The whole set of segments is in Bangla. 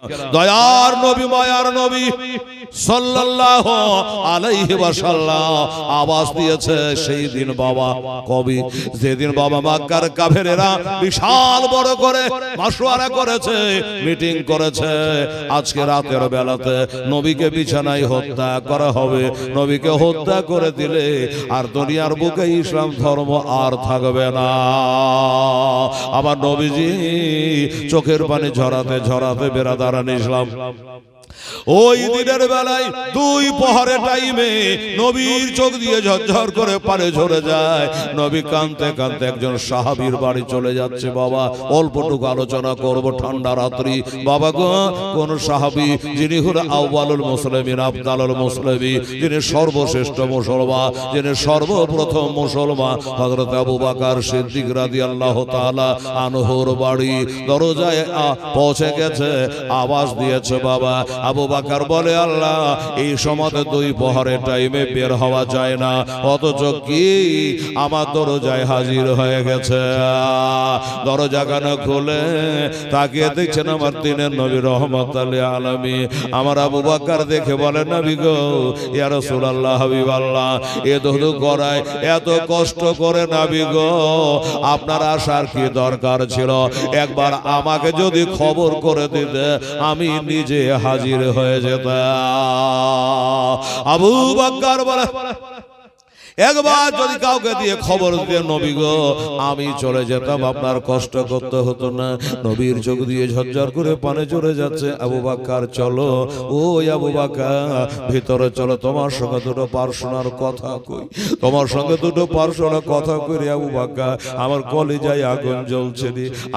দয়ার নবী মায়ার নবী সাল্লাল্লাহু আলাইহি ওয়াসাল্লাম আওয়াজ দিয়েছে সেই দিন বাবা। কবি যেদিন বাবা মক্কার কাফেরেরা বিশাল বড় করে মাশওয়ারা করেছে, মিটিং করেছে, আজকে রাতের বেলাতে নবীকে বিছানায় হত্যা করা হবে। নবীকে হত্যা করে দিলে আর দুনিয়ার বুকে ইসলাম ধর্ম আর থাকবে না। আবার নবীজি চোখের পানি ঝরাতে ঝরাতে বেরাদারান ইসলাম ওই দিনের বেলায় দুই প্রহরের টাইমে নবীর চোখ দিয়ে ঝরঝর করে পানি ঝরে যায়। নবী কাঁদতে কাঁদতে একজন সাহাবীর বাড়ি চলে যাচ্ছে। বাবা অল্পটুকু আলোচনা করব, ঠান্ডা রাত্রি। বাবা গো, কোন সাহাবী যিনি হলেন আউয়ালুল মুসলিমিন, আফদালুল মুসলিমিন, যিনি সর্বশ্রেষ্ঠ মুসলমান, যিনি সর্বপ্রথম মুসলমান, হযরত আবু বকর সিদ্দিক রাদিয়াল্লাহু তাআলা আনহুর বাড়ি দরজায় পৌঁছে গেছে, আওয়াজ দিয়েছে বাবা। আবু বকর বলে, আল্লাহ এই সময় দুই প্রহরের টাইমে বের হওয়া যায় না, অথচ কি আমার দরজায় হাজির হয়ে গেছে। দরজা কেন খুলে তাকিয়ে দেখছেন আমার দিনের নবী রহমাতুল লিল আলামিন। আমার আবু বকর দেখে বলে, নবী গো, ইয়া রাসূলুল্লাহ, হাবিবাল্লাহ, এ দুধু করায় এত কষ্ট করে নবী গো, আপনার আসার কি দরকার ছিল? একবার আমাকে যদি খবর করে দিতে আমি নিজে হাজির হয়ে যেতাম। আবু বকর বলে, একবার যদি কাউকে দিয়ে খবর দিয়ে নবী গো আমি চলে যেতাম, আপনার কষ্ট করতে হতো না। নবীর চোখ দিয়ে ঝরঝর করে পানি ঝরে যাচ্ছে। আবু বকর চলো, ওই আবু বকর ভিতরে চলো, তোমার সঙ্গে দুটো পার্সোনাল কথা কই, তোমার সঙ্গে দুটো পার্সোনাল কথা কই। আবু বকর, আমার কলিজায় আগুন জ্বলছে।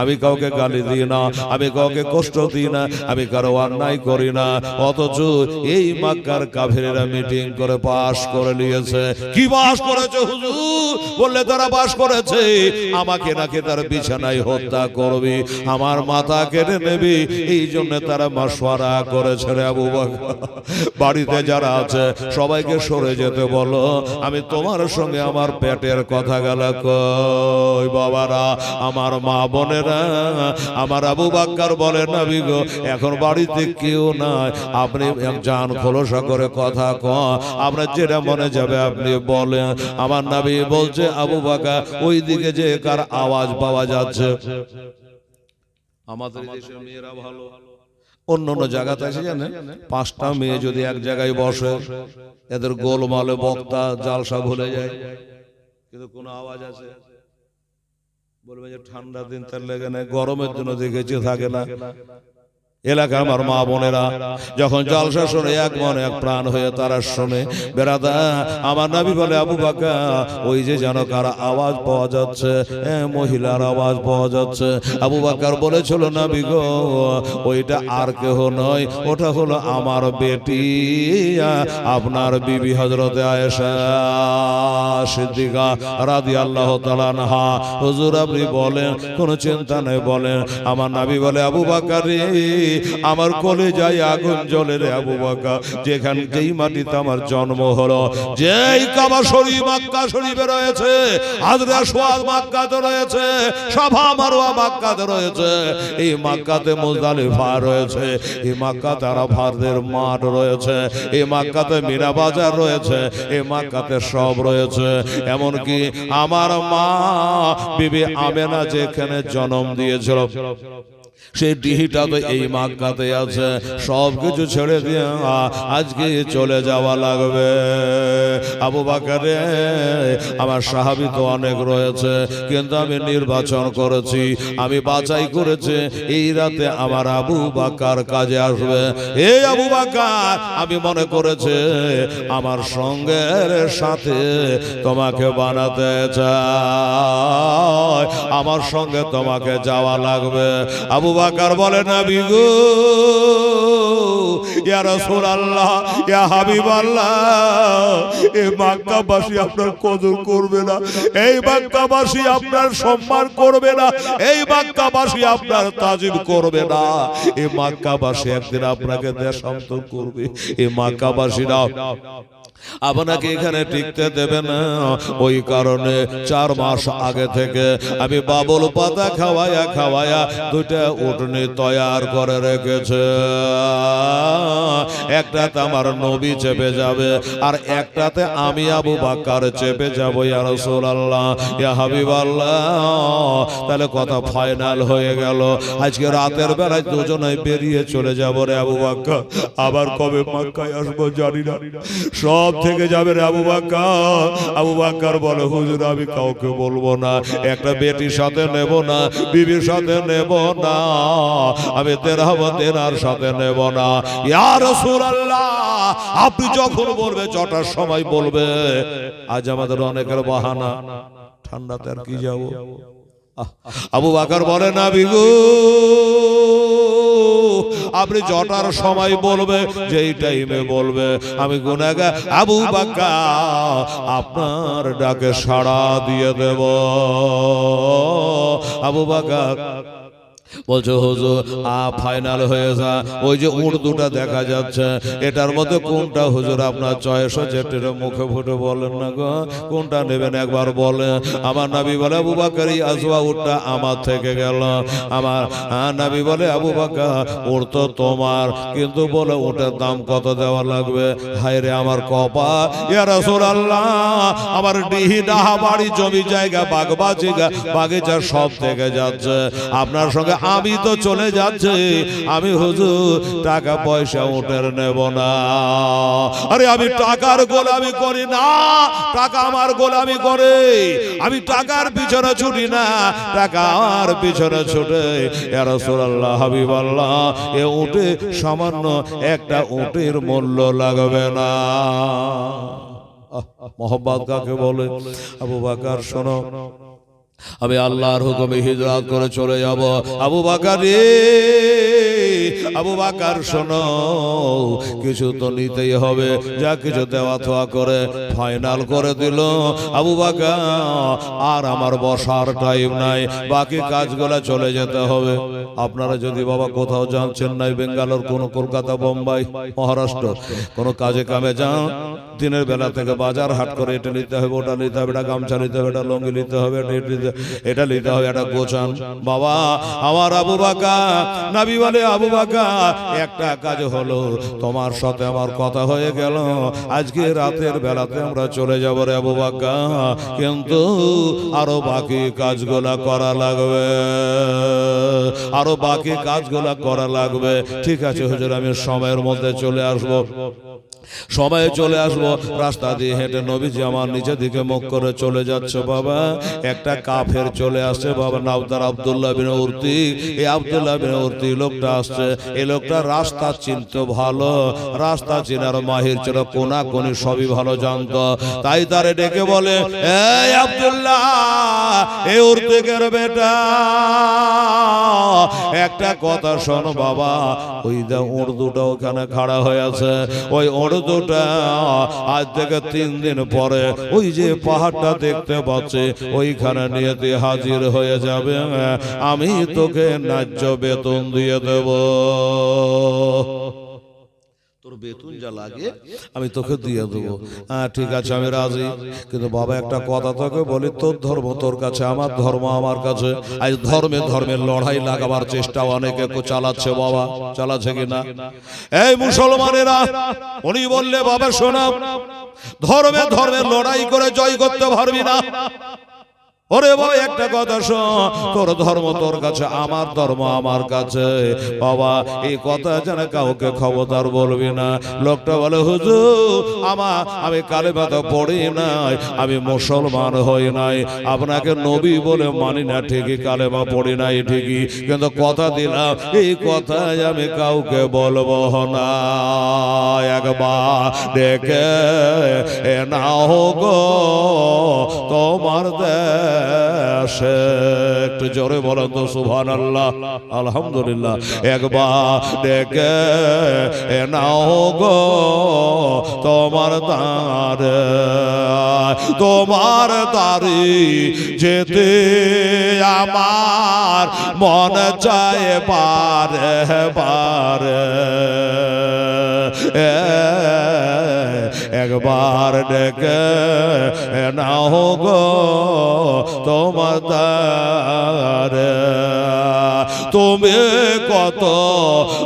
আমি কাউকে গালি দিই না, আমি কাউকে কষ্ট দিই না, আমি কারো অন্যায় করি না, অথচ এই মক্কার কাফেরেরা মিটিং করে পাশ করে নিয়েছে। কি বাস করেছে হুজুর? বললে তারা বাস করেছে আমাকে নাকি তার বিছানায় হত্যা করবি, আমার মাথা কেটে নেবি, এই জন্য তারা মাশওয়ারা করেছে। রে আবু বকর, বাড়িতে যারা আছে সবাইকে সরে যেতে বলো, আমি তোমার সঙ্গে আমার পেটের কথা গেল কই। বাবারা, আমার মা বোনেরা, আমার আবু বকর বলে, নবী গো এখন বাড়িতে কেউ নাই, আপনি জান খোলসা করে কথা কন, আপনার যেটা মনে যাবে আপনি বলেন। আমার নবী বলছে, আবু বকর ওই দিকে যে কার আওয়াজ পাওয়া যাচ্ছে। আমাদের দেশের মেয়েরা ভালো, অন্য অন্য জায়গাতে আছে জানেন, 5টা মেয়ে যদি এক জায়গায় বসে এদের গোলমালে বক্তা জালসা ভুলে যায়, কিন্তু কোন আওয়াজ আছে বলবে যে ঠান্ডা দিন তার লেগে না, গরমের জন্য দেখেছি থাকে না। এলাকা আমার মা বোনেরা যখন জলসা শোনে এক মনে এক প্রাণ হয়ে তারা শোনে। বেরাদা, আমার নবী বলে, আবু বকর ওই যে যেন কার আওয়াজ পাওয়া যাচ্ছে, মহিলার আওয়াজ পাওয়া যাচ্ছে। আবু বকর বলেছিল, নবী গো ওইটা আর কেহ নয়, ওটা হলো আমার বেটি, আপনার বিবি হযরতে আয়েশা সিদ্দিকা রাদিয়াল্লাহু তাআলা আনহা। হুজুর আপনি বলেন, কোনো চিন্তা নেই বলেন। আমার নবী বলে, আবু বকর রে, আমার কলিজায় আগুন জ্বলে রে আবু বকর, যেখান যেই মাটিতে আমার জন্ম হলো, যেই কাবা শরীফ মক্কা শরীফে রয়েছে, হাজরে আসওয়াদ মক্কাতে রয়েছে, সাফা মারওয়া মক্কাতে রয়েছে, এই মক্কাতে মুজদালিফা রয়েছে, এই মক্কাতে আরাফাতের মাঠ রয়েছে, এই মক্কাতে মিনা বাজার রয়েছে, এই মক্কাতে সব রয়েছে। এমনকি আমার মা বিবি আমেনা যেখানে জন্ম দিয়েছিল সেই ডিহিটা তো এই মক্কাতে আছে। সব কিছু ছেড়ে দিয়ে আজকে চলে যাওয়া লাগবে। আবু বকর, আমার সাহাবী তো অনেক রয়েছে, কিন্তু আমি নির্বাচন করেছি, আমি বাছাই করেছি এই রাতে আমার আবু বকর কাজে আসবে। এই আবু বকর, আমি মনে করেছে আমার সঙ্গের সাথে তোমাকে বানাতে চাই, আমার সঙ্গে তোমাকে যাওয়া লাগবে। আবু বকর বলে, নবী গো, ইয়া রাসূলুল্লাহ, ইয়া হাবিবাল্লাহ, এই মক্কাবাসী আপনার কদর করবে না, এই মক্কাবাসী আপনার সম্মান করবে না, এই মক্কাবাসী আপনার তাজিম করবে না, এই মক্কাবাসী একদিন আপনাকে দেশান্তর করবে। এই মক্কাবাসীরা আপনাকে এখানে টিকতে দেবে না। ওই কারণে 4 মাস আগে থেকে আমি বাবুল পাতা খাওয়ায়া খাওয়ায়া 2টা উটনি তৈয়ার করে রেখেছে। একটাতে আমার নবী চেপে যাবে আর একটাতে আমি আবু বকর চেপে যাব। ইয়া রাসূলুল্লাহ, ইয়া হাবিবাল্লাহ, তাহলে কথা ফাইনাল হয়ে গেল। আজকে রাতের বেলায় দুজনেই বেরিয়ে চলে যাব রে আবু বকর। আবার কবে মক্কায় আসবো জানি না, সব থেকে যাবে রে আবু বকর। আবু বকর বলে, হুজুর আমি কাউকে বলবো না, একটা বেটির সাথে নেব না, বিবির সাথে নেব না, আমি দিনার সাথে নেব না। ইয়া রাসূলুল্লাহ, আপনি যখন বলবে, যটার সময় বলবে। আজ আমাদের অনেকের বাহানা, ঠান্ডাতে আর কি যাব। আবু বকর বলে, না বিগু, আপনি যটার সময় বলবে, যেই টাইমে বলবে, আমি গুনাহগার আবু বকর আপনার ডাকে সাড়া দিয়ে দেব। আবু বকর বলছে, হুজুর ফাইনাল হয়ে যা। ওই যে উট 2টা দেখা যাচ্ছে, এটার মধ্যে কোনটা হুজুর আপনার চয়েস হচ্ছে? মুখে ফুটে বলেন না গো, কোনটা নেবেন একবার বলেন। আমার নবী বলে, আবু বকর এই আজওয়া উটটা আমার থেকে গেল। আমার নবী বলে, আবু বকর উট তো তোমার, কিন্তু বলে উটের দাম কত দেওয়া লাগবে? হায় রে আমার কপাল। ইয়া রাসূলুল্লাহ, আমার ডিহি ডাহা বাড়ি জমি জায়গা বাগিচা সব থেকে যাচ্ছে, আপনার সঙ্গে আমি তো চলে যাচ্ছি। আমি হুজুর টাকা পয়সা উটের নেব না। আরে আমি টাকার গোলামি করি না, টাকা আমার গোলামি করে। আমি টাকার পিছনে ছুটি না, টাকার পিছনে ছুটে। ইয়া রাসূলুল্লাহ, হাবিবাল্লাহ, এ উটে সামান্য একটা উটের মূল্য লাগবে না। মোহাব্বত কাকে বলে? আবু বকর শোনো, আমি আল্লাহর হুকুমে হিজরত করে চলে যাব। আবু বকর রে, আবু বকর শোনো, কিছু তো নিতেই হবে, যা কিছু দেওয়া থোয়া করে ফাইনাল করে দিল। আবু বকর আর আমার বসার টাইম নাই, বাকি কাজগুলো চলে যেতে হবে। আপনারা যদি বাবা কোথাও যান, চেন্নাই, বেঙ্গালোর, কোনো কলকাতা, বোম্বাই, মহারাষ্ট্র, কোনো কাজে কামে যান, দিনের বেলা থেকে বাজার হাট করে এটা নিতে হবে, ওটা নিতে হবে, এটা গামছা নিতে হবে, এটা লুঙ্গি নিতে হবে, এটা নিতে হবে, এটা গোছান। বাবা আমার আবু বকর, নবী বলে, আবু বকর একটা কাজ হলো, তোমার সাথে আমার কথা হয়ে গেল, আজকে রাতের বেলাতে আমরা চলে যাব রে আবু বকর, কিন্তু আরো বাকি কাজগুলা করা লাগবে, আরো বাকি কাজগুলা করা লাগবে। ঠিক আছে হুজুর, আমি সময়ের মধ্যে চলে আসবো, সময়ে চলে আসবো। রাস্তা দিয়ে হেঁটে নবীজি আমার নিচের দিকে মুখ করে চলে যাচ্ছে। বাবা একটা কাফের চলে আসছে, বাবা নামদার আব্দুল্লাহ বিন উরতি। এই আব্দুল্লাহ বিন উরতি লোকটা আসছে, এই লোকটা রাস্তা চিনতো ভালো, রাস্তা চিনার মাহির ছিল, কোনা কোনি সবই ভালো জানতো। তাই তারে ডেকে বলে, এই আব্দুল্লাহ, এই উরতিকের বেটা, একটা কথা শোনো বাবা। ওই উট 2টা ওখানে খাড়া হয়ে আছে, ওই উটটা আজ থেকে 3 দিন পরে ওই যে পাহাড়টা দেখতে পাচ্ছি, ওইখানে নিয়ে তুই হাজির হয়ে যাবে, আমি তোকে ন্যায্য বেতন দিয়ে দেব। তোর বেতন যা লাগে আমি তোকে দিয়ে দেবো। হ্যাঁ ঠিক আছে, আমি রাজি, কিন্তু বাবা একটা কথা তোকে বলি, তোর ধর্ম তোর কাছে, আমার ধর্ম আমার কাছে। আজ ধর্মের লড়াই লাগাবার চেষ্টা অনেকে চালাচ্ছে, বাবা চালাচ্ছে কিনা? এই মুসলমানেরা, উনি বললে, বাবা শোনা, ধর্মের লড়াই করে জয় করতে পারবি না। ওরে বাবা একটা কথা শোন, তোর ধর্ম তোর কাছে, আমার ধর্ম আমার কাছে। বাবা এই কথা যেন কাউকে খবরদার বলবি না। লোকটা বলে, হুজুর আমি কালেমা তো পড়ি নাই, আমি মুসলমান হই নাই, আপনাকে নবী বলে মানি না ঠিকই, কালেমা পড়ি নাই ঠিকই, কিন্তু কথা দিলাম এই কথাই আমি কাউকে বলবো না। একবার দেখে নাও গো তোমার দেশ সে একটু জোরে বলেন তো সুবহানাল্লাহ আলহামদুলিল্লাহ। একবার ডেকে নাও গো তোমার দ্বারে, তোমার দ্বারে যেতে আমার মন চায় বারে বারে। একবার ডেকে নাও গো তোমার দ্বারে, তুমি কত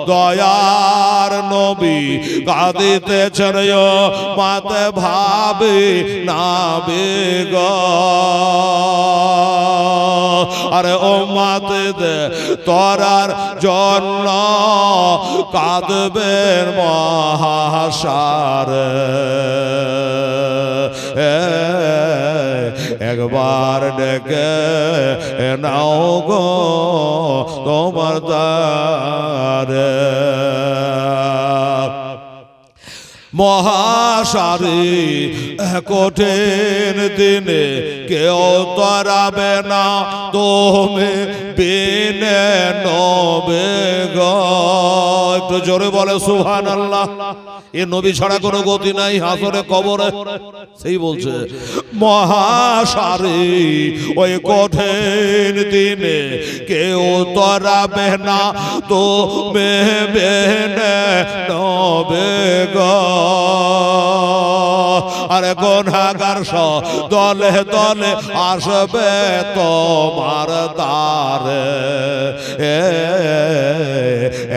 দয়ার নবী কাঁদিতেছেন মাতে ভাবি নাবি গো। আরে ও মাতে দে তোরার জন্য কাঁদবেন মহাসারে। একবার ডেকে নাও গো তোমার দ্বারে। মহাসারি কঠিন দিনে কেউ তরাবে না তুমি বিনে নবে গো। একটু জোরে বলে সুবহানাল্লাহ। এ নবী ছাড়া কোনো গতি নাই হাসরে কবরে। সেই বলছে মহাসারি ওই কঠিন দিনে কেউ তরাবে না তুমি বিনে নবে গো। আরে গুনাহগার দলে দলে আসবে তোমার দ্বারে।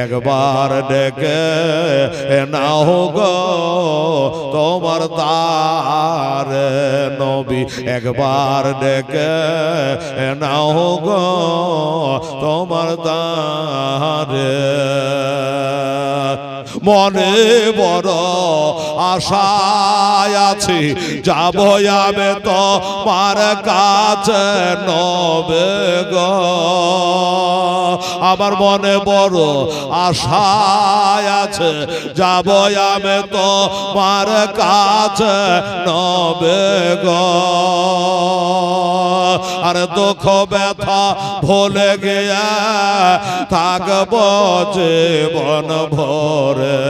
একবার ডেকে নাও গো তোমার দ্বারে নবী। একবার ডেকে নাও গো তোমার দ্বারে। মনে বড় আশায় আছি যাব আমি তোমার কাছে নবে গো। আমার মনে বড় আশায় আছে যাব আমি তোমার কাছে নবে গো। আর দুঃখ ব্যথা ভুলে গিয়া থাকব জীবন ভরে।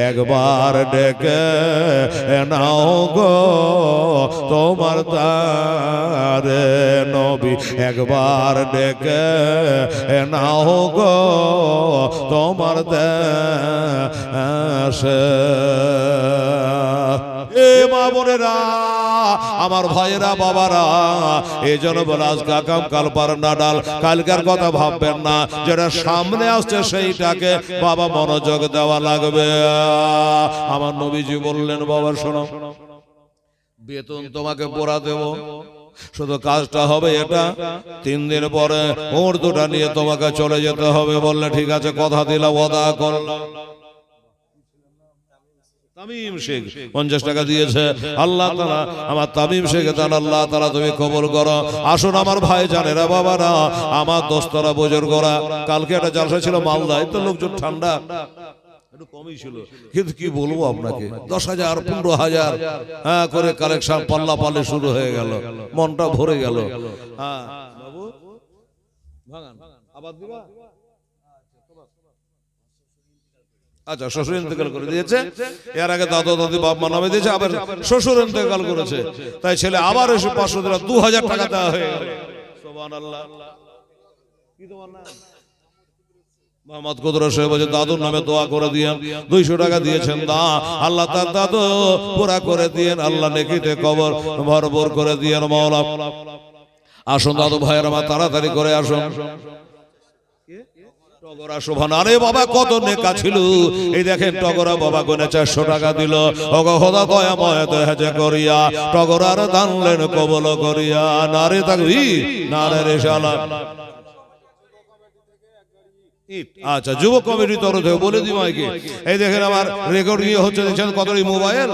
একবার ডেকে নাও গো তোমার দ্বারে নবী। একবার ডেকে নাও গো তোমার দেশে। এ মা বোনেরা, আমার ভাইয়েরা, বাবারা, এই জন্য বলে আজকে কাম কাল পার না ডাল। কালকার কথা ভাববেন না, যেটা সামনে আসছে সেইটাকে বাবা মনোযোগ দেওয়া লাগবে। আমার নবীজি বললেন বাবা শোনো, বেতন তোমাকে পোড়া দেব, শুধু কাজটা হবে এটা, 3 দিন পরে ওর দুটা নিয়ে তোমাকে চলে যেতে হবে। বললে ঠিক আছে, কথা দিলাম, ওয়াদা করলাম। তামিম শেখ 50 টাকা দিয়েছে। আল্লাহ তাআলা আমার তামিম শেখে তান আল্লাহ তাআলা তুমি কবুল করো। আসুন আমার ভাই জানেরা, বাবারা, আমার দোস্তরা, বুজুর্গরা, কালকে একটা জলসা ছিল মালদায়, তো লোকজন ঠান্ডা একটু কমই ছিল, কিন্তু কি বলবো আপনাকে, 10,000 15,000 করে কালেকশন পাল্লা পাল্লে শুরু হয়ে গেল, মনটা ভরে গেল। হ্যাঁ বাবু ভাঙান আবার দিবা। আচ্ছা, শ্বশুর ইন্তেকাল করে দিয়েছে, এর আগে দাদা দাদি বাপ মা নামে দিয়েছে, আবার শ্বশুর ইন্তেকাল করেছে, তাই ছেলে আবার এসে 500 দিলা, 2000 টাকা দেওয়া হয়ে গেল। সুবহানাল্লাহ। কি তোমার নাম? মোহাম্মদ কুদরত সাহেব বলে দাদুর নামে দোয়া করে দিয়েন, 200 টাকা দিয়েছেন, দা আল্লাহ তার দাদু পুরা করে দিয়েন, আল্লাহ নেকিতে কবর ভরপুর করে দিয়েন মাওলা। আসুন দাদু ভাইয়েরা, মা তাড়াতাড়ি করে আসুন। টগরা শোভন, আরে বাবা কত নেকা ছিল, এই দেখেন টগরা বাবা গুনে 400 টাকা দিল। ওগো খোদা দয়াময় দয়া করিয়া টগরার দানলেন কবল করিয়া। নারে তাকবীর, নারে রিসালাত। আচ্ছা, যুব কমিটির তরফ থেকে বলে দিই মাইকে, এই দেখেন আমার রেকর্ডিং হচ্ছে, দেখছেন কত মোবাইল,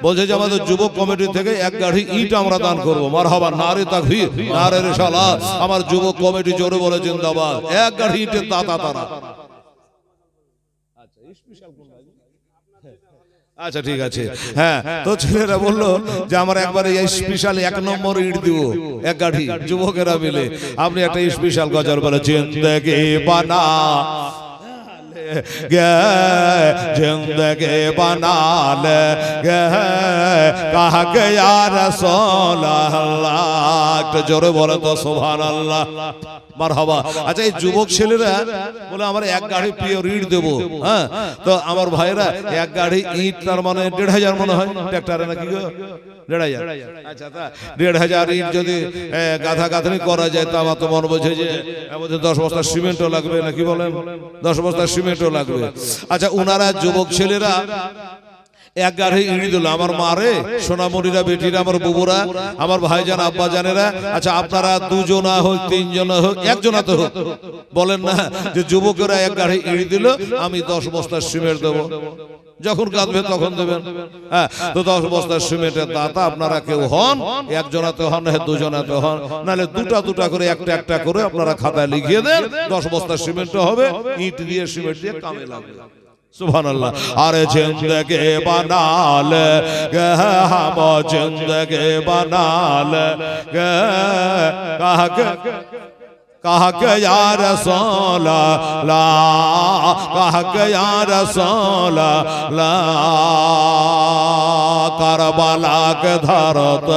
বলছে যে আমাদের যুবক কমিটি থেকে 1 গাড়ি ইট আমরা দান করবো। মারহাবা, নারে তাকবীর, নারে রিসালাত। আমার যুবক কমিটি জোরে বলে জিন্দাবাদ। 1 গাড়ি ইটের দাতা তারা। আচ্ছা ঠিক আছে। হ্যাঁ, তো ছেলেরা বললো যে আমার একবার এই স্পেশাল 1 নম্বর ইট দিব এক গাড়ি, যুবকেরা মিলে। আপনি একটা স্পেশাল গজল বলে, জিন্দেগি বানা जिंदगी बना ले कहा गया रसूल अल्लाह। একটু জোরে বলো তো সুবহানাল্লাহ, মারহাবা। আচ্ছা, এই যুবক ছেলেরা বলে আমার এক গাড়ি পিওর ইট দেবো। হ্যাঁ, তো আমার ভাইরা এক গাড়ি ইট তার মানে 1,500 মনে হয় ট্রাক্টরে নাকি গো 1,500। আচ্ছা, তা 1,500 ইট যদি গাথা গাঁথনি করা যায় তা আমার তো মনে বলছে যে 10 বস্তা সিমেন্টও লাগবে নাকি বলেন, 10 বস্তা সিমেন্টও লাগবে। আচ্ছা, উনারা যুবক ছেলেরা এক গাড়ি ইট দিল। আমার মারে, সোনামণিরা, বেটিরা, আমার বুবুরা, আমার ভাইজান, আব্বা জানেরা। আচ্ছা, আপনারা 2 জনা হোক, 3 জনা হোক, 1 জনা তো হোক, বলেন না যে যুবকেরা এক গাড়ি ইট দিল, আমি 10 বস্তা সিমেন্ট দেবো। যখন কাঁদবে তখন দেবেন। হ্যাঁ, তো 10 বস্তা সিমেন্টের দাতা আপনারা কেউ হন, 1 জনাতে হন, 2 জনাতে হন, নাহলে দুটা করে একটা করে আপনারা খাতায় লিখিয়ে দেন। 10 বস্তা সিমেন্ট হবে, ইট দিয়ে সিমেন্ট দিয়ে কামে লাগবে। সুবহানাল্লাহ। আরে জিন্দেগি বানা ले हम जिंदगी बना ले कहा के या रसूल अल्लाह, कहा के या रसूल अल्लाह। करबला के धरत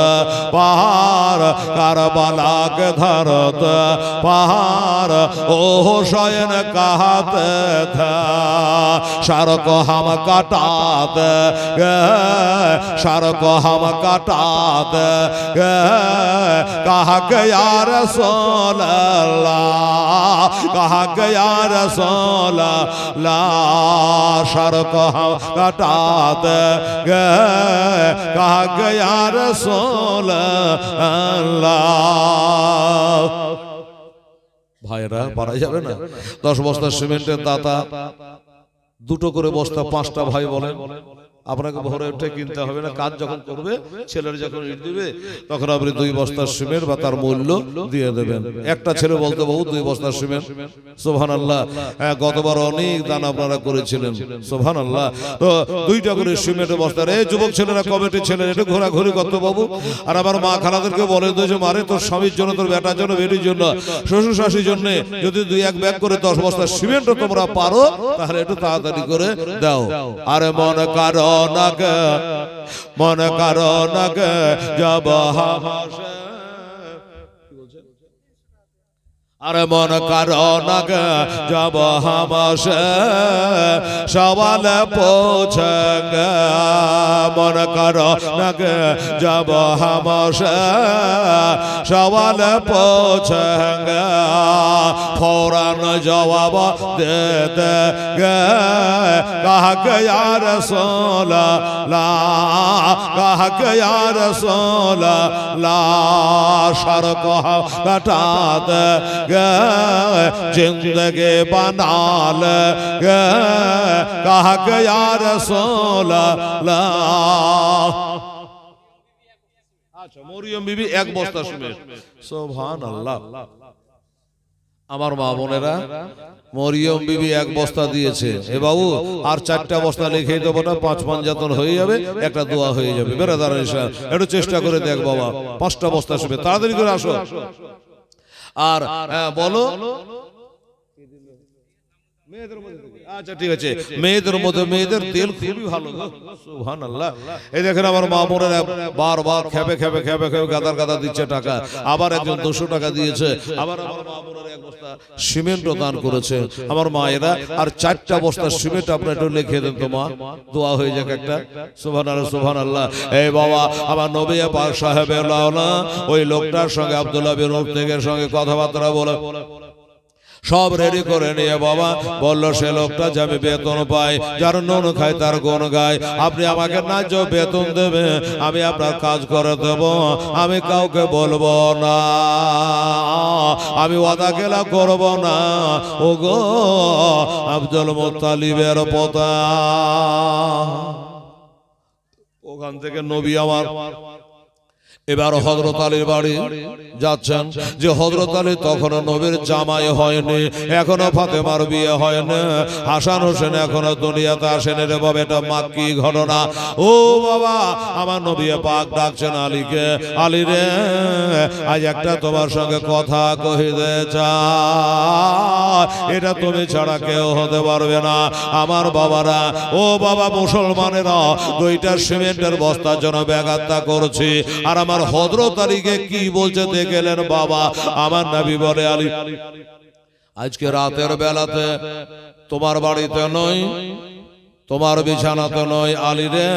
पहाड़, करबला के धरत पहाड़, ओ हुसैन कहते थे सर को हम कटा देंगे, सर को हम कटा देंगे। कहा के या रसूल अल्लाह, कहा गया रसूल अल्लाह, सर को हम कटा देंगे। कहा गया रसूल अल्लाह। ভাইরা পারা যাবে না? 10 বস্তা সিমেন্টের দাতা, 2টো করে বস্তা 5টা ভাই বলেন। আপনাকে ভোরে উঠে কিনতে হবে না, কাজ যখন করবে, ছেলের যখন ইট দিবে তখন আপনি 2 বস্তা সিমেন্ট বা তার মূল্য দিয়ে দেবেন। একটা ছেলে বলতে বহু 2 বস্তা সিমেন্ট। সুবহানাল্লাহ। গতবার অনেক দান আপনারা করেছিলেন। সুবহানাল্লাহ। তো 2টা করে সিমেন্টের বস্তা। এই যুবক ছেলেরা, কমিটি ছেলে, একটু ঘোরাঘুরি করতে বাবু। আর আমার মা খালাদেরকে বলে দিও যে মারে তোর স্বামীর জন্য, তোর বেটার জন্য, বেটির জন্য, শ্বশুর শাশুড়ির জন্য যদি 2-1 ব্যাগ করে 10 বস্তা সিমেন্টও তোমরা পারো তাহলে একটু তাড়াতাড়ি করে দাও। আরে মনে কারো मन करो नग जब अरे मन करो नग जब हमसे सवाल पूछेंगे, मन करो नग जब हमसे सवाल पूछेंगे, फौरन जवाब दे देंगे। कहा गया रसूल अल्लाह, कहा गया रसूल अल्लाह, सर को कटा देंगे, जिंदगी बना ले। कहा गया रसूल अल्लाह। अच्छा, मरियम बीबी 1 বস্তা সিমেন্ট। সুবহানাল্লাহ। আমার মা বোনেরা, মরিয়ম বিবি 1 বস্তা দিয়েছে। এ বাবু আর 4টা বস্তা লিখে দেবো না, 5 পাঞ্জাতন হয়ে যাবে, একটা দোয়া হয়ে যাবে। বেরাদার ইনশাআল্লাহ একটু চেষ্টা করে দেখ বাবা, 5টা বস্তা সিমেন্ট তাড়াতাড়ি করে আসো। আর বলো আচ্ছা ঠিক আছে, মেয়েদের মধ্যে মেয়েদের তেল খুবই ভালো। সুবহানাল্লাহ। এই দেখেন আমার মা বোনেরা বারবার খেপে খেপে খেপে খেপে গাদার গাদা দিচ্ছে টাকা। আবার একজন 200 টাকা দিয়েছে। আবার আমার মা বোনেরা 1 বস্তা সিমেন্টও দান করেছে আমার মায়েরা। আর 4টা বস্তা সিমেন্ট আপনারা একটু লিখে দেন তো মা, দোয়া হয়ে যাক একটা। সুবহানাল্লাহ সুবহানাল্লাহ। এই বাবা আমার নবী পাক সাহেবের লাওলা ওই লোকটার সঙ্গে আব্দুল্লাহ বিন উবতের সঙ্গে কথাবার্তা বলে সব রেডি করে নিয়ে বাবা বলল সে লোকটা যে আমি বেতন পাই, যার নুন খায় তার গুণ গায়, আপনি আমাকে ন্যায্য বেতন দেবে, আমি আপনার কাজ করে দেব, আমি কাউকে বলবো না, আমি ওয়াদা খেলা করব না। ও গো আব্দুল মুত্তালিবের পোতা। ওখান থেকে নবী আমার এবার হযরত আলীর বাড়ি যাচ্ছেন, যে হযরত আলী তখনও নবীর জামাই হয়নি, এখনো ফাতেমার বিয়ে হয়নি, হাসান হোসেন এখনো দুনিয়াতে আসেনি রে বাবা, এটা মাক্কি ঘটনা। ও বাবা, আমার নবী পাক ডাকছেন আলীকে, আলী রে আজ একটা তোমার সঙ্গে কথা কহিতে চাই, এটা তুমি ছাড়া কেউ হতে পারবে না। আমার বাবারা, ও বাবা মুসলমানেরা, দুইটা সিমেন্টের বস্তার জন্য ব্যাঘাতটা করছি, আর আমার হযরত আলীকে কি বলছে দেখলেন বাবা। আমার নবী বলে, আলী আজকে রাতের বেলাতে তোমার বাড়িতে নয়, তোমার বিছানাতে নয়, আলী রে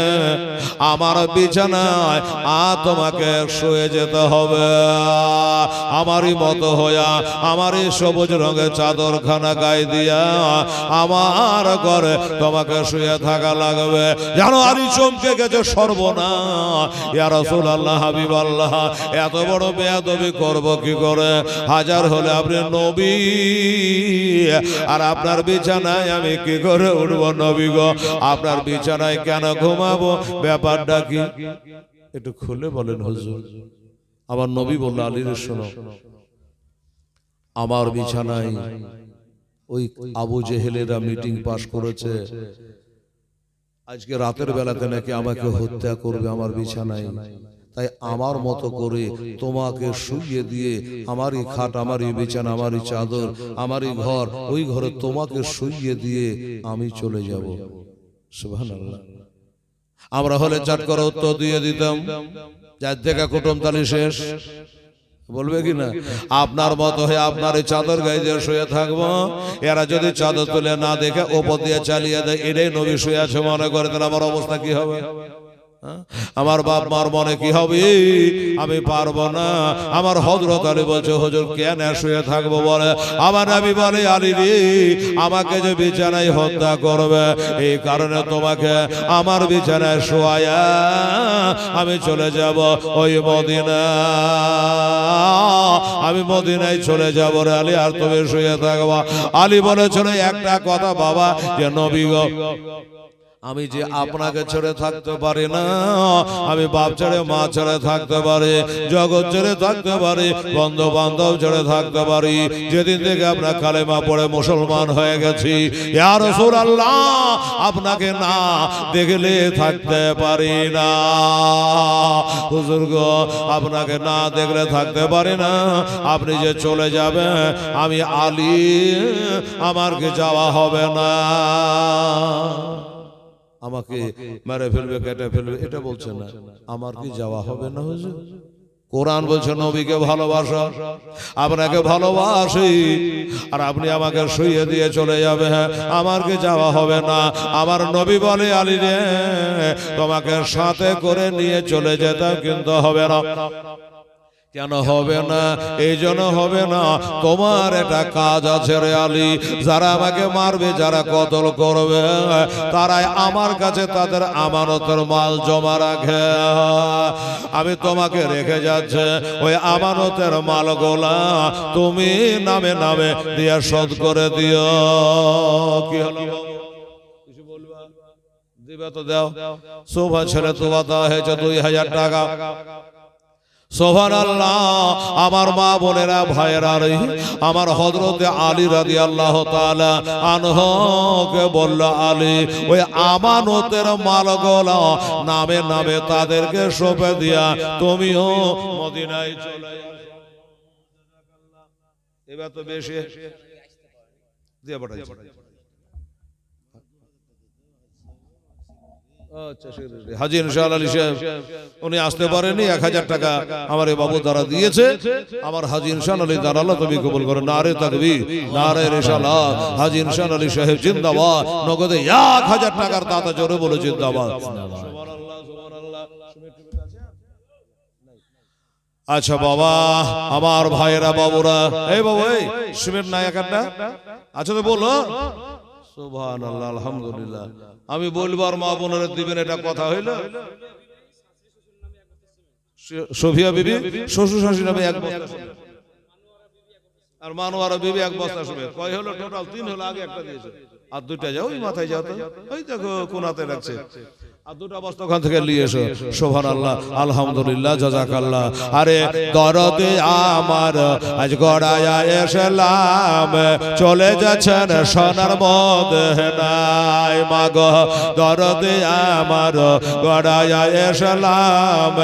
আমার বিছানায় তোমাকে শুয়ে যেতে হবে। আমারই মতো হইয়া, আমারই সবুজ রঙের চাদরখানা গায়ে দিয়া আমার ঘরে তোমাকে শুয়ে থাকা লাগবে। জানো আলী চমকে গেছে, সর্বনাশ, ইয়া রাসূলুল্লাহ, হাবিবাল্লাহ, এত বড় বেয়াদবি করব কি করে? হাজার হলে আপনি নবী, আর আপনার বিছানায় আমি কি করে উঠবো নবী গো? আপনার বিছানায় কেন ঘুমাবো? ব্যাপারটা কি একটু খুলে বলেন হুজুর। আমার নবী বলল, আলী রে শোনো, আমার বিছানায় ওই আবু জেহেলেরা মিটিং পাস করেছে, আজকে রাতের বেলাতে নাকি আমাকে হত্যা করবে আমার বিছানায়। তাই আমার মতো করে তোমাকে শুইয়ে দিয়ে, আমারই খাট, আমারই বিছানা, আমারই চাদর, আমারই ঘর, ওই ঘরে তোমাকে শুইয়ে দিয়ে আমি চলে যাব। সুবহানাল্লাহ। আমরা হলে চাট করে উত্তর দিয়ে দিতাম, যার থেকে কুটুমতালি শেষ, বলবে কি না? আপনার মতো হয়ে আপনার এই চাদর গায়ে দিয়ে শুয়ে থাকবো, এরা যদি চাদর তুলে না দেখে ওপর দিয়ে চালিয়ে দেয়, এটাই নবী শুয়ে আছে মনে করে, তাহলে আমার অবস্থা কি হবে? আমার বাপ মার মনে কি হবে? আমি পারবো না। আমার হযরত আলী বলছে, হুজুর কেন শুয়ে থাকবো বলে? আমার নবী বলে, আলী রে আমাকে যে বিছানায় হত্যা করবে, এই কারণে তোমাকে আমার বিছানায় শোয়ায়া আমি চলে যাব ওই মদিনা, আমি মদিনায় চলে যাব রে আলী, আর তুমি শুয়ে থাকবা। আলী বলেছিল একটা কথা বাবা, যে নবী গো, আমি যে আপনাকে ছেড়ে থাকতে পারি না, আমি বাপ ছেড়ে মা ছেড়ে থাকতে পারি, জগৎ ছেড়ে থাকতে পারি, বন্ধু বান্ধব ছেড়ে থাকতে পারি, যেদিন থেকে আপনার কালেমা পড়ে মুসলমান হয়ে গেছি, ইয়া রাসূলুল্লাহ আপনাকে না দেখলে থাকতে পারি না। হুজুর গো, আপনাকে না দেখলে থাকতে পারি না, আপনি যে চলে যাবেন আমি আলী, আমার কি যাওয়া হবে না? আমাকে মেরে ফেলবে, কেটে ফেলবে, এটা বলছে না, আমার কি যাওয়া হবে না? হুজুর কোরআন বলছে নবীকে ভালোবাসো, আপনাকে ভালোবাসি, আর আপনি আমাকে শুইয়ে দিয়ে চলে যাবে, আমার কি যাওয়া হবে না? আমার নবী বলে, আলী রে তোমাকে সাথে করে নিয়ে চলে যেতাম, কিন্তু হবে না। কেন হবে না? এই জন্য হবে না, তোমার একটা কাজ আছে রে আলী, যারা আমাকে মারবে, যারা কতল করবে, তারাই আমার কাছে তাদের আমানতের মাল জমা রাখে। আমি তোমাকে রেখে যাচ্ছে, ওই আমানতের মালগুলা তুমি নামে নামে দিয়ে শোধ করে দিও। কি হলো? কিছু বলবা? দিবে তো দাও। শোভা ছেলে তোমার দেওয়া হয়েছে 2000 টাকা। সুবহানাল্লাহ। আমার মা বোনেরা, ভাইয়েরা, আমার হযরত আলী রাদিয়াল্লাহু তাআলা আনহুকে বলল, আলী ওই আমানতের মালগুলো নামে নামে তাদেরকে সঁপে দিয়া তুমিও মদিনায় চলে আসো। এবার তো বেশি দিয়ে পাঠাইছে। হাজী ইনশাআল্লাহ আলী সাহেব উনি আসতে পারেনি, 1000 টাকা আমার এই বাবু দ্বারা দিয়েছে। আমার হাজী ইনশাআল্লাহ আলী দ্বারা আল্লাহ তুমি কবুল করো। নারে তাকবীর, নারে রিসালাত। হাজী ইনশাআল্লাহ আলী সাহেব জিন্দাবাদ। নগদে 1000 টাকার দাতা, জোরে বলে জিন্দাবাদ। সুবহানাল্লাহ, সুবহানাল্লাহ। আচ্ছা বাবা, আমার ভাইয়েরা, বাবুরা, এই বাবু এই সিমেন্ট নাই একটা? আচ্ছা তো বলো। সুবহানাল্লাহ, আলহামদুলিল্লাহ। আমি বলবো আর মা বোনেরা দিবেন, এটা কথা হইল? সোফিয়া বিবি শ্বশুর শাশুড়ি নামে 1 বস্তা, আর মানুয়ারা বিবি 1 বস্তা সিমেন্ট। কয় হলো টোটাল? 3 হলো। আগে একটা দিয়েছে, আর 2টা যাও, ওই মাথায় যাও তো, ওই দেখো কোনাতে রাখছে। আর দুটো বস্তা ওখান থেকে নিয়ে এসো। সুবহানাল্লাহ, আলহামদুলিল্লাহ, জাযাকাল্লাহ। আরে দরদে আমার আজ গড়ায় এসলাম, চলে যাচ্ছেন সোনার মদিনায়। মাগো দরদে আমার গড়ায় এসলাম,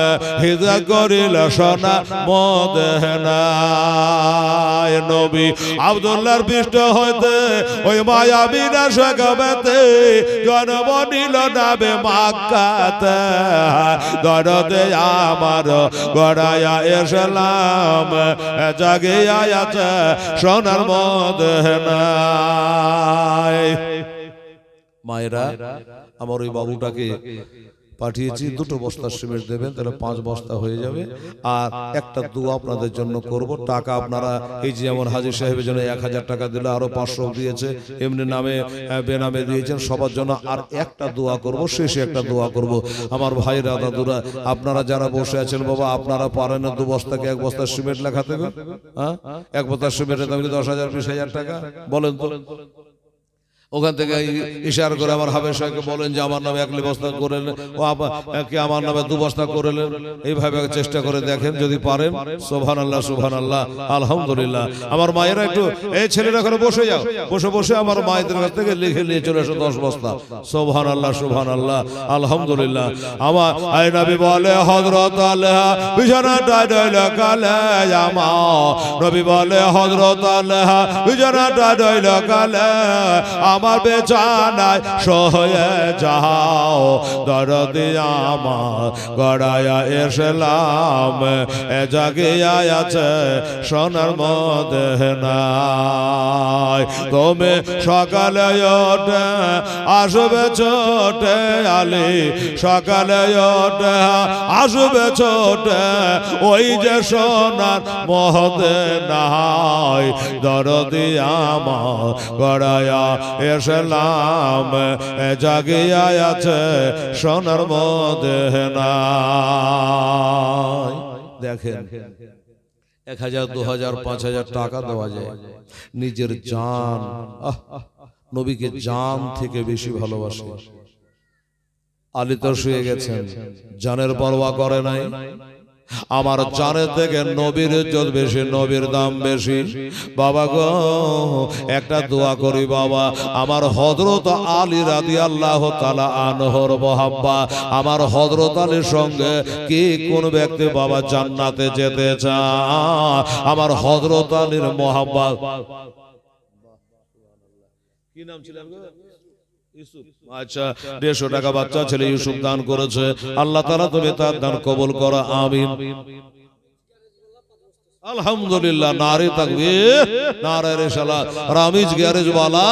হিজরত করিল সোনার মদিনায়। নবী আব্দুল্লাহর পৃষ্ঠ হইতে ওই মায়াবীরা সগবেতে জন্ম নিল নাবে মক্কাতে। দরদে আমার গড়ায়া এসলাম, জাগিয়া আছে সোনার মদিনায়। মায়েরা, আমার ওই বাবুটাকে পাঠিয়েছি, দুটো বস্তা সিমেন্ট দেবেন, তাহলে 5 বস্তা হয়ে যাবে। আর একটা দোয়া আপনাদের জন্য করব। টাকা আপনারা এই যে যেমন হাজী সাহেবের জন্য 1000 টাকা দিলে, আরো 500 দিয়েছে, এমনি নামে বেনামে দিয়েছেন, সবার জন্য আর একটা দোয়া করব, শেষে একটা দোয়া করব। আমার ভাইরা দাদুরা, আপনারা যারা বসে আছেন বাবা, আপনারা পারেন না 2 বস্তাকে 1 বস্তা সিমেন্ট লেখা দেবে? হ্যাঁ, 1 বস্তা সিমেন্টের দাম 10,000 20,000 টাকা, বলেন তো। ওখান থেকে ইশারা করে আমার হাবের সাহেবকে বলেন যে আমার নামে 1 বস্তা করেন, ও কি আমার নামে 2 বস্তা করেন। এইভাবে চেষ্টা করে দেখেন যদি পারেন। সুবহানাল্লাহ, সুবহানাল্লাহ, আলহামদুলিল্লাহ। আমার মায়েরা একটু, এই ছেলেরা ওখানে বসে যাও, বসে বসে আমার মায়েদের কাছ থেকে লিখে নিয়ে চলে এসো 10 বস্তা। সুবহানাল্লাহ, সুবহানাল্লাহ, আলহামদুলিল্লাহ। আমার আই নবী বলে হযরত আলেহা বিছানাটায় রইল কালে আমার, নবী বলে হযরত আলেহা বিছানাটায় রইল কালে আমার বেচানায় সয়ে যাও। দরদে আমার গড়ায়া এসলাম, জাগিয়া আছে সোনার মদিনায়। তুমি সকালে ওঠে আসবে ছোটে আলী, সকালে ওঠে আসবে ছোটে ওই যে সোনার মদিনায়। দরদে আমার গড়ায়া এসলাম, জাগিয়া আছে সোনার মদিনায়। দেখেন, 1000 2000 5000 টাকা দেওয়া যায়, নিজের জান, নবীকে জান থেকে বেশি ভালোবাসে। আলী তো শুয়ে গেছেন, জানের পরোয়া করে নাই। আমার জানের থেকে নবীর ইজ্জত বেশি, নবীর দাম বেশি। বাবা গো, একটা দোয়া করি বাবা, আমার হযরত আলী রাদিয়াল্লাহু তাআলা আনহুর মুহাব্বা, আমার হযরত আলীর সঙ্গে কি কোন ব্যক্তি বাবা জান্নাতে যেতে চায়? আমার হযরত আলীর মুহাব্বা। কি নাম ছিল আপনার? ইউসুফ। আচ্ছা, 150 টাকা বাচ্চা ছেলে ইউসুফ দান করেছে। আল্লাহ তাআলা তুমি তার দান কবুল করো, আমিন। আলহামদুলিল্লাহ, নারে তাকবীর, নারে রিসালাত। রামিজ গ্যারেজ ওয়ালা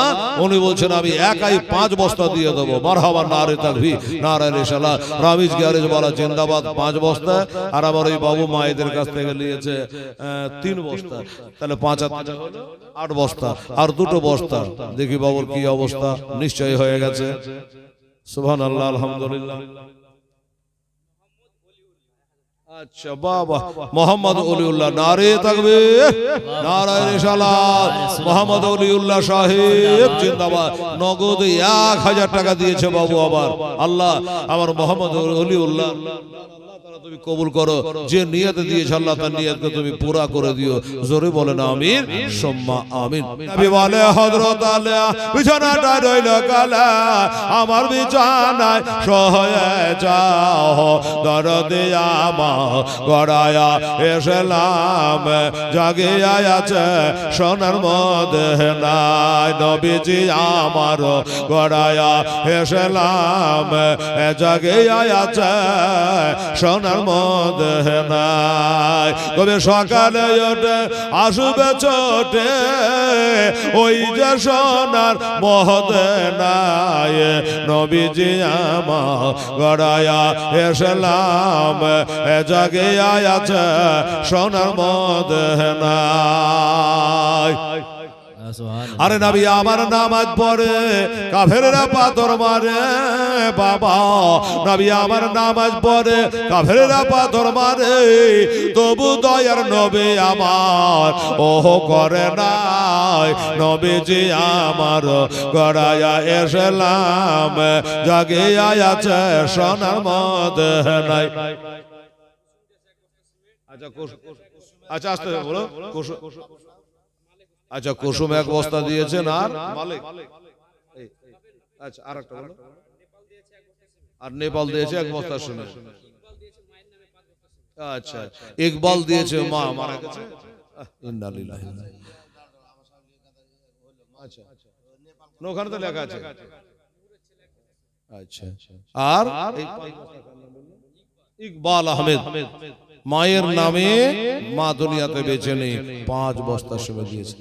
উনি বলছেন আমি একাই 5 বস্তা দিয়ে দেবো। মারহাবা, নারে তাকবীর, নারে রিসালাত। রামিজ গ্যারেজ ওয়ালা জিন্দাবাদ, 5 বস্তা। আর আমার ওই বাবু মায়েদের কাছ থেকে নিয়েছে 3 বস্তা, তাহলে 5 8 বস্তা, আর 2 বস্তা। দেখি বাবুর কি অবস্থা, নিশ্চয়ই হয়ে গেছে। সুবহানাল্লাহ, আলহামদুলিল্লাহ। আচ্ছা বাবা, মোহাম্মদ ওলিউল্লাহ, নারে তাকবীর, নারে রিসালাত। মোহাম্মদ ওলিউল্লাহ সাহেব জিন্দাবাদ। নগদ 1000 টাকা দিয়েছে বাবু। আবার আল্লাহ আমার মোহাম্মদ ওলিউল্লাহ তুমি কবুল করো, যে নিয়তে দিয়েছ আল্লাহ তার নিয়তকে তুমি পুরা করে দিও। জোরে বলেন আমিন, সুম্মা আমিন। নবী বলে হযরত আলী বিছানাটা রইল কালা, আমার বিছানায় সয়ে যাও। দরদে আমার গড়ায়া এসলাম, জাগিয়া আছে সোনার মদিনায়। নবীজি আমার গড়ায়া এসলাম, জাগিয়া আছে সোনার মদিনায়। তবে সকালে ওঠে আসবে ছোটে ওই যে সোনার মদিনায়। নবীজি আমার গড়ায়া এসলাম, জাগিয়া আছে সোনার মদিনায়। আরে নবী আমার নামাজ পড়ে কাফেররা পাথর মারে বাবা, নবী আমার নামাজ পড়ে কাফেররা পাথর মারে, তবু দয়ার নবী আমার ওহ করে নাই। নবীজি আমার গড়ায়া এসলাম জাগে আছে সোনার মধ্যে নাই। আচ্ছা আস্তে বলো। আচ্ছা কুসুম এক বস্তা দিয়েছেন আর মালিক, আচ্ছা আর একটা বলো, আর নেপাল দিয়েছে এক বস্তা। শুনে আচ্ছা ইকবাল দিয়েছে মা মারা গেছে। ইন্না লিল্লাহি। আচ্ছা ওখানে তো লেখা আছে। আচ্ছা আর ইকবাল আহমেদ মায়ের নামে মা দুনিয়াতে বেঁচে নেই, 5 বস্তা সেবা দিয়েছে।